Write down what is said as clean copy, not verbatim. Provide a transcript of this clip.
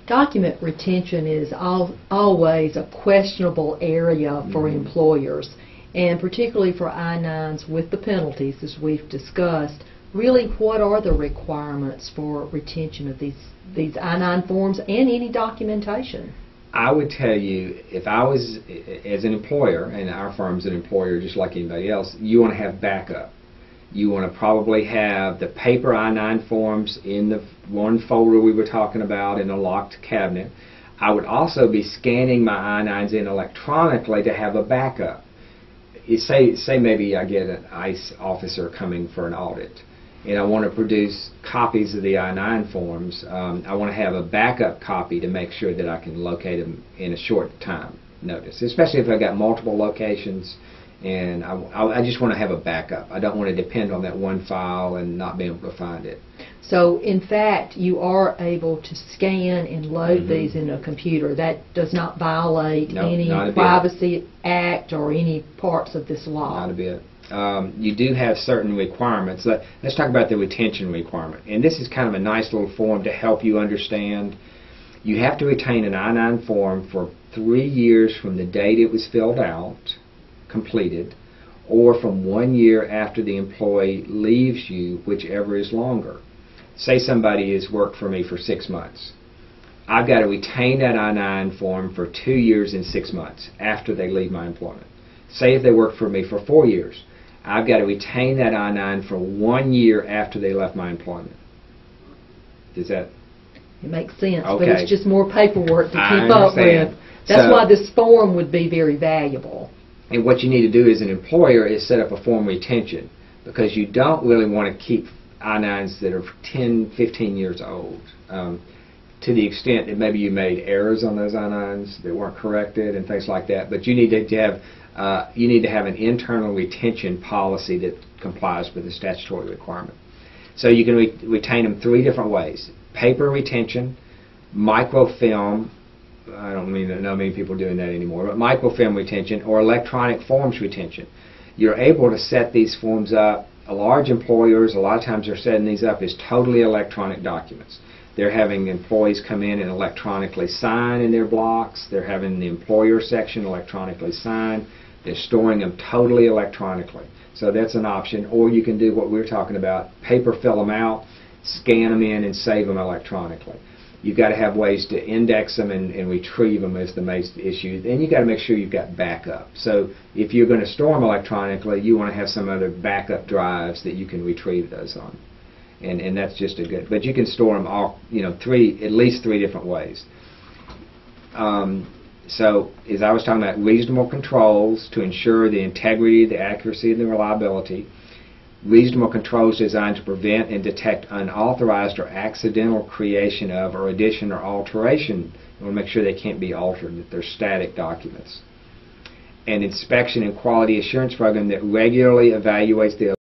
Document retention is always a questionable area for employers, and particularly for I-9s with the penalties, as we've discussed. Really, what are the requirements for retention of these I-9 forms and any documentation? I would tell you, if I was, as an employer, and our firm's an employer just like anybody else, you want to have backup. You want to probably have the paper I-9 forms in the one folder we were talking about in a locked cabinet. I would also be scanning my I-9s in electronically to have a backup. Say maybe I get an ICE officer coming for an audit, and I want to produce copies of the I-9 forms. I want to have a backup copy to make sure that I can locate them in a short time notice, especially if I've got multiple locations, and I just want to have a backup. I don't want to depend on that one file and not be able to find it. So, in fact, you are able to scan and load these in a computer. That does not violate any Privacy Act or any parts of this law. Not a bit. You do have certain requirements. Let's talk about the retention requirement. And this is kind of a nice little form to help you understand. You have to retain an I-9 form for 3 years from the date it was filled out, completed, or from 1 year after the employee leaves you, whichever is longer. Say somebody has worked for me for 6 months. I've got to retain that I-9 form for 2 years and 6 months after they leave my employment. Say if they worked for me for 4 years, I've got to retain that I-9 for 1 year after they left my employment. Does that? It makes sense, okay. But it's just more paperwork to keep up with. That's why this form would be very valuable. And what you need to do as an employer is set up a form retention, because you don't really want to keep I-9s that are 10, 15 years old. To the extent that maybe you made errors on those I-9s that weren't corrected and things like that, but you need to have an internal retention policy that complies with the statutory requirement. So you can retain them 3 different ways: paper retention, microfilm. I don't know many people doing that anymore, but microfilm retention, or electronic forms retention. You're able to set these forms up. Large employers, a lot of times they're setting these up as totally electronic documents. They're having employees come in and electronically sign in their blocks. They're having the employer section electronically sign. They're storing them totally electronically. So that's an option. Or you can do what we're talking about: paper fill them out, scan them in, and save them electronically. You've got to have ways to index them and retrieve them is the main issue. And you've got to make sure you've got backup. So if you're going to store them electronically, you want to have some other backup drives that you can retrieve those on. And that's just a good. But you can store them all, at least three different ways. So as I was talking about, reasonable controls to ensure the integrity, the accuracy, and the reliability. Reasonable controls designed to prevent and detect unauthorized or accidental creation of, or addition or alteration. You want to make sure they can't be altered, that they're static documents. An inspection and quality assurance program that regularly evaluates the